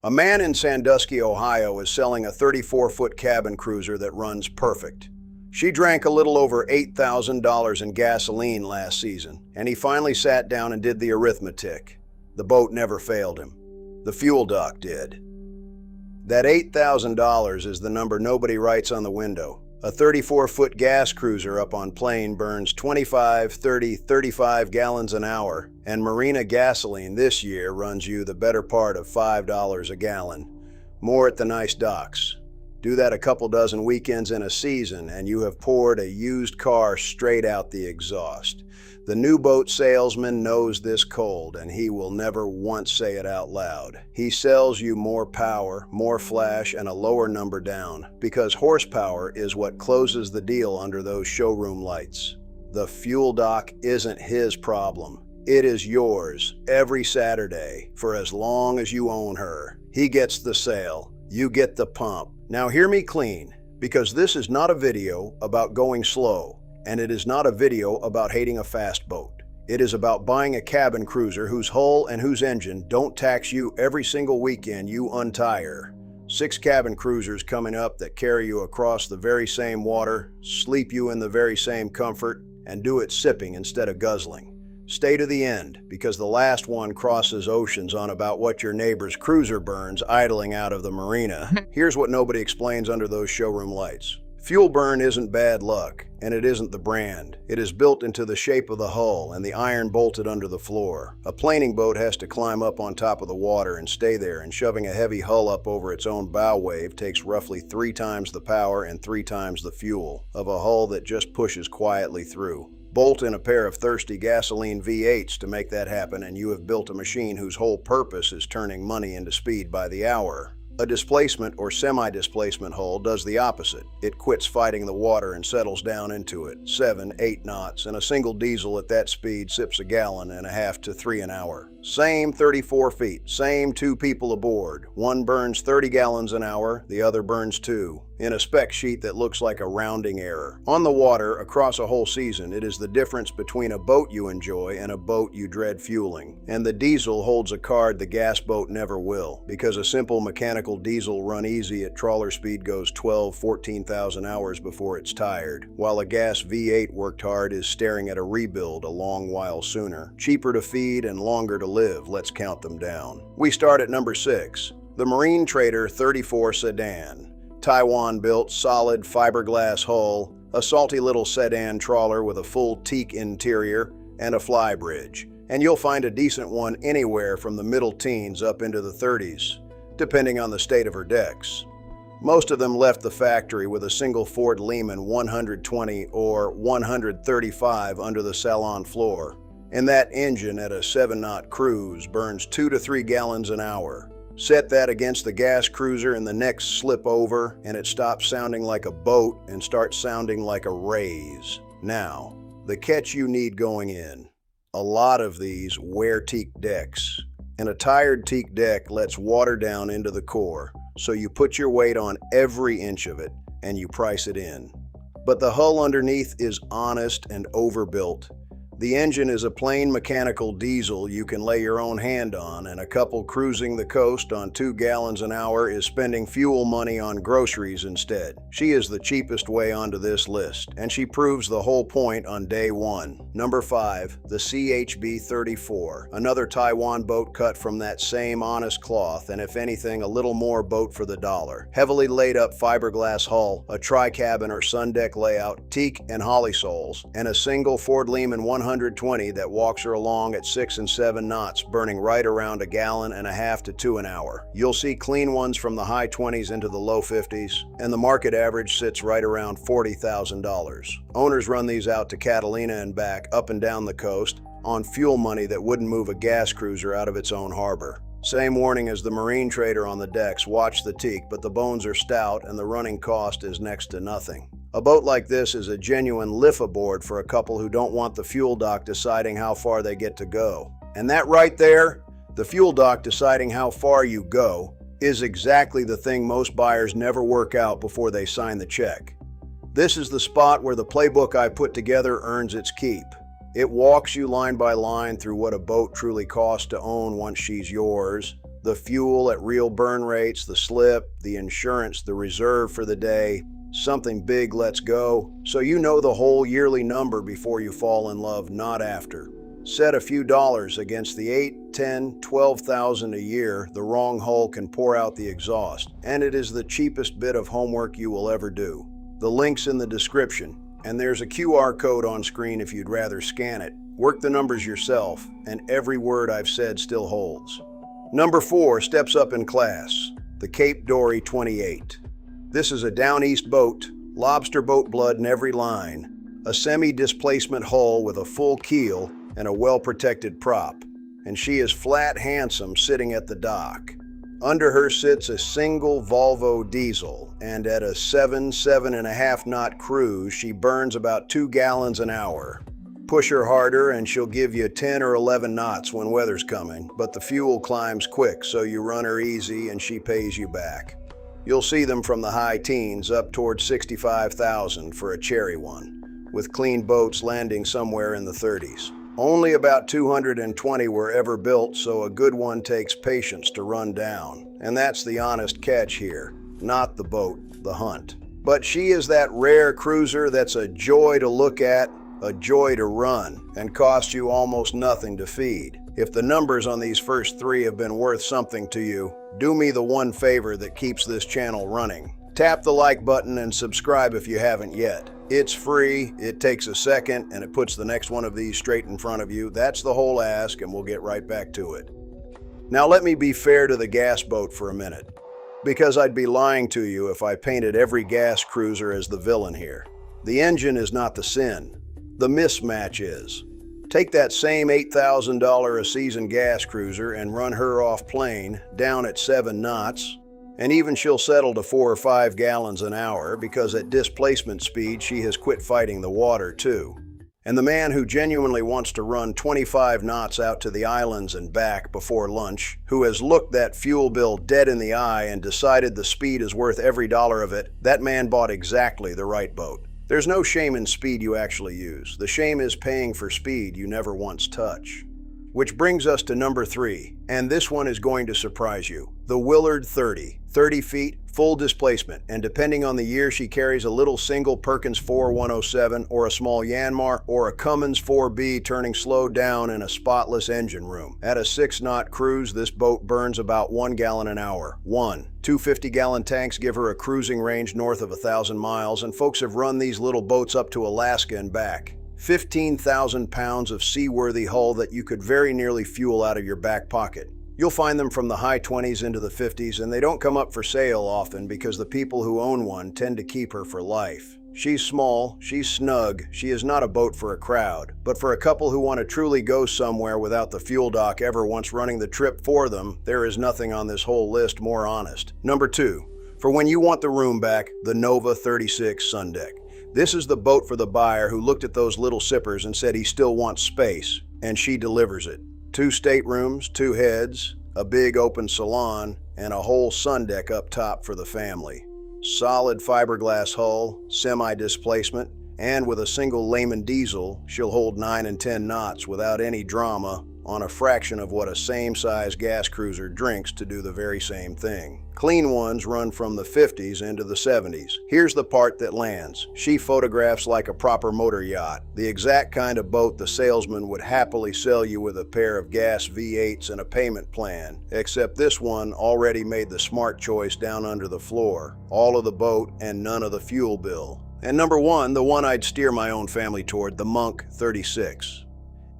A man in Sandusky, Ohio is selling a 34-foot cabin cruiser that runs perfect. She drank a little over $8,000 in gasoline last season, and he finally sat down and did the arithmetic. The boat never failed him. The fuel dock did. That $8,000 is the number nobody writes on the window. A 34-foot gas cruiser up on plane burns 25, 30, 35 gallons an hour, and marina gasoline this year runs you the better part of $5 a gallon. More at the nice docks. Do that a couple dozen weekends in a season, and you have poured a used car straight out the exhaust. The new boat salesman knows this cold, and he will never once say it out loud. He sells you more power, more flash, and a lower number down, because horsepower is what closes the deal under those showroom lights. The fuel dock isn't his problem. It is yours every Saturday for as long as you own her. He gets the sale. You get the pump. Now hear me clean, because this is not a video about going slow. And it is not a video about hating a fast boat. It is about buying a cabin cruiser whose hull and whose engine don't tax you every single weekend you untire. 6 cabin cruisers coming up that carry you across the very same water, sleep you in the very same comfort, and do it sipping instead of guzzling. Stay to the end, because the last one crosses oceans on about what your neighbor's cruiser burns idling out of the marina. Here's what nobody explains under those showroom lights. Fuel burn isn't bad luck, and it isn't the brand. It is built into the shape of the hull and the iron bolted under the floor. A planing boat has to climb up on top of the water and stay there, and shoving a heavy hull up over its own bow wave takes roughly 3 times the power and 3 times the fuel of a hull that just pushes quietly through. Bolt in a pair of thirsty gasoline V8s to make that happen, and you have built a machine whose whole purpose is turning money into speed by the hour. A displacement or semi-displacement hull does the opposite. It quits fighting the water and settles down into it, 7, 8 knots, and a single diesel at that speed sips 1.5 gallons to 3 an hour. Same 34 feet, same 2 people aboard. One burns 30 gallons an hour, the other burns 2. In a spec sheet that looks like a rounding error. On the water, across a whole season, it is the difference between a boat you enjoy and a boat you dread fueling. And the diesel holds a card the gas boat never will, because a simple mechanical diesel run easy at trawler speed goes 12, 14,000 hours before it's tired, while a gas V8 worked hard is staring at a rebuild a long while sooner. Cheaper to feed and longer to live, let's count them down. We start at number 6, the Marine Trader 34 Sedan. Taiwan-built, solid fiberglass hull, a salty little sedan trawler with a full teak interior, and a fly bridge. And you'll find a decent one anywhere from the middle teens up into the 30s, depending on the state of her decks. Most of them left the factory with a single Ford Lehman 120 or 135 under the salon floor. And that engine at a 7-knot cruise burns 2 to 3 gallons an hour. Set that against the gas cruiser and the next slip over, and it stops sounding like a boat and starts sounding like a raise. Now, the catch you need going in. A lot of these wear teak decks, and a tired teak deck lets water down into the core, so you put your weight on every inch of it and you price it in. But the hull underneath is honest and overbuilt. The engine is a plain mechanical diesel you can lay your own hand on, and a couple cruising the coast on 2 gallons an hour is spending fuel money on groceries instead. She is the cheapest way onto this list, and she proves the whole point on day 1. Number 5, the CHB 34, another Taiwan boat cut from that same honest cloth, and if anything, a little more boat for the dollar. Heavily laid up fiberglass hull, a tri-cabin or sun deck layout, teak and holly soles, and a single Ford Lehman 120 that walks her along at 6 and 7 knots, burning right around 1.5 gallons to 2 an hour. You'll see clean ones from the high 20s into the low 50s, and the market average sits right around $40,000. Owners run these out to Catalina and back, up and down the coast, on fuel money that wouldn't move a gas cruiser out of its own harbor. Same warning as the Marine Trader on the decks, watch the teak, but the bones are stout and the running cost is next to nothing. A boat like this is a genuine lift-aboard for a couple who don't want the fuel dock deciding how far they get to go. And that right there, the fuel dock deciding how far you go, is exactly the thing most buyers never work out before they sign the check. This is the spot where the playbook I put together earns its keep. It walks you line by line through what a boat truly costs to own once she's yours, The fuel at real burn rates, the slip, the insurance, the reserve for the day. Something big lets go, so you know the whole yearly number before you fall in love, not after. Set a few dollars against the 8, 10, 12,000 a year the wrong hull can pour out the exhaust, and it is the cheapest bit of homework you will ever do. The link's in the description, and there's a QR code on screen if you'd rather scan it. Work the numbers yourself, and every word I've said still holds. Number 4 steps up in class, the Cape Dory 28. This is a down east boat, lobster boat blood in every line, a semi-displacement hull with a full keel and a well-protected prop, and she is flat handsome sitting at the dock. Under her sits a single Volvo diesel, and at a 7.5 knot cruise, she burns about 2 gallons an hour. Push her harder and she'll give you 10 or 11 knots when weather's coming, but the fuel climbs quick, so you run her easy and she pays you back. You'll see them from the high teens up towards 65,000 for a cherry one, with clean boats landing somewhere in the 30s. Only about 220 were ever built, so a good one takes patience to run down. And that's the honest catch here, not the boat, the hunt. But she is that rare cruiser that's a joy to look at, a joy to run, and costs you almost nothing to feed. If the numbers on these first 3 have been worth something to you, do me the one favor that keeps this channel running. Tap the like button and subscribe if you haven't yet. It's free, it takes a second, and it puts the next one of these straight in front of you. That's the whole ask, and we'll get right back to it. Now let me be fair to the gas boat for a minute, because I'd be lying to you if I painted every gas cruiser as the villain here. The engine is not the sin. The mismatch is. Take that same $8,000 a season gas cruiser and run her off plane, down at 7 knots, and even she'll settle to 4 or 5 gallons an hour because at displacement speed she has quit fighting the water too. And the man who genuinely wants to run 25 knots out to the islands and back before lunch, who has looked that fuel bill dead in the eye and decided the speed is worth every dollar of it, that man bought exactly the right boat. There's no shame in speed you actually use. The shame is paying for speed you never once touch. Which brings us to number 3, and this one is going to surprise you. The Willard 30. 30 feet, full displacement, and depending on the year she carries a little single Perkins 4107 or a small Yanmar or a Cummins 4B turning slow down in a spotless engine room. At a 6-knot cruise, this boat burns about 1 gallon an hour. 250-gallon tanks give her a cruising range north of 1,000 miles, and folks have run these little boats up to Alaska and back. 15,000 pounds of seaworthy hull that you could very nearly fuel out of your back pocket. You'll find them from the high 20s into the 50s, and they don't come up for sale often because the people who own one tend to keep her for life. She's small, she's snug, she is not a boat for a crowd, but for a couple who want to truly go somewhere without the fuel dock ever once running the trip for them, there is nothing on this whole list more honest. Number 2, for when you want the room back, the Nova 36 Sundeck. This is the boat for the buyer who looked at those little sippers and said he still wants space, and she delivers it. 2 staterooms, 2 heads, a big open salon, and a whole sun deck up top for the family. Solid fiberglass hull, semi-displacement, and with a single Lehman diesel, she'll hold 9 and 10 knots without any drama on a fraction of what a same-size gas cruiser drinks to do the very same thing. Clean ones run from the 50s into the 70s. Here's the part that lands. She photographs like a proper motor yacht, the exact kind of boat the salesman would happily sell you with a pair of gas V8s and a payment plan, except this one already made the smart choice down under the floor. All of the boat and none of the fuel bill. And number 1, the one I'd steer my own family toward, the Monk 36.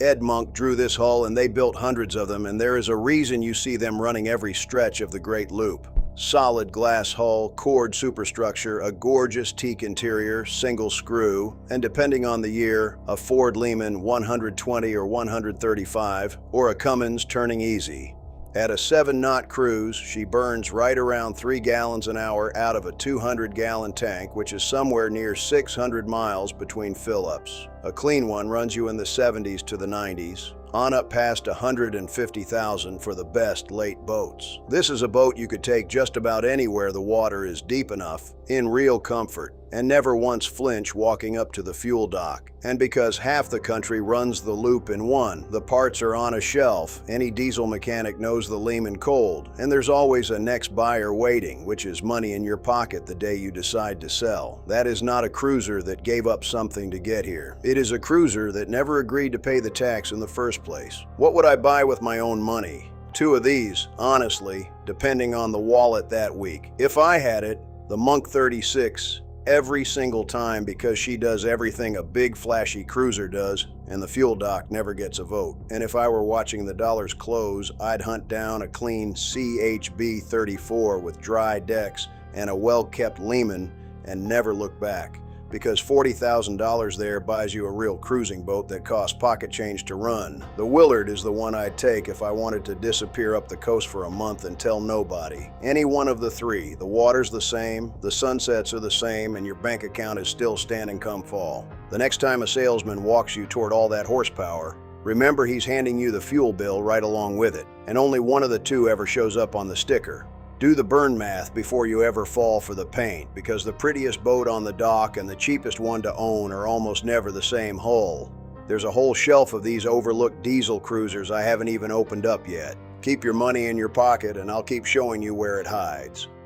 Ed Monk drew this hull and they built hundreds of them, and there is a reason you see them running every stretch of the Great Loop. Solid glass hull, cord superstructure, a gorgeous teak interior, single screw, and depending on the year, a Ford Lehman 120 or 135, or a Cummins turning easy. At a 7-knot cruise, she burns right around 3 gallons an hour out of a 200-gallon tank, which is somewhere near 600 miles between fill-ups. A clean one runs you in the 70s to the 90s, on up past 150,000 for the best late boats. This is a boat you could take just about anywhere the water is deep enough, in real comfort. and never once flinch walking up to the fuel dock. And because half the country runs the loop in one, the parts are on a shelf, any diesel mechanic knows the Lehman cold, and there's always a next buyer waiting, which is money in your pocket the day you decide to sell. That is not a cruiser that gave up something to get here. It is a cruiser that never agreed to pay the tax in the first place. What would I buy with my own money? 2 of these, honestly, depending on the wallet that week. If I had it, the Monk 36, every single time, because she does everything a big flashy cruiser does, and the fuel dock never gets a vote. And if I were watching the dollars close, I'd hunt down a clean CHB 34 with dry decks and a well-kept Lehman and never look back. Because $40,000 there buys you a real cruising boat that costs pocket change to run. The Willard is the one I'd take if I wanted to disappear up the coast for a month and tell nobody. Any one of the 3. The water's the same, the sunsets are the same, and your bank account is still standing come fall. The next time a salesman walks you toward all that horsepower, remember he's handing you the fuel bill right along with it, and only one of the 2 ever shows up on the sticker. Do the burn math before you ever fall for the paint, because the prettiest boat on the dock and the cheapest one to own are almost never the same hull. There's a whole shelf of these overlooked diesel cruisers I haven't even opened up yet. Keep your money in your pocket and I'll keep showing you where it hides.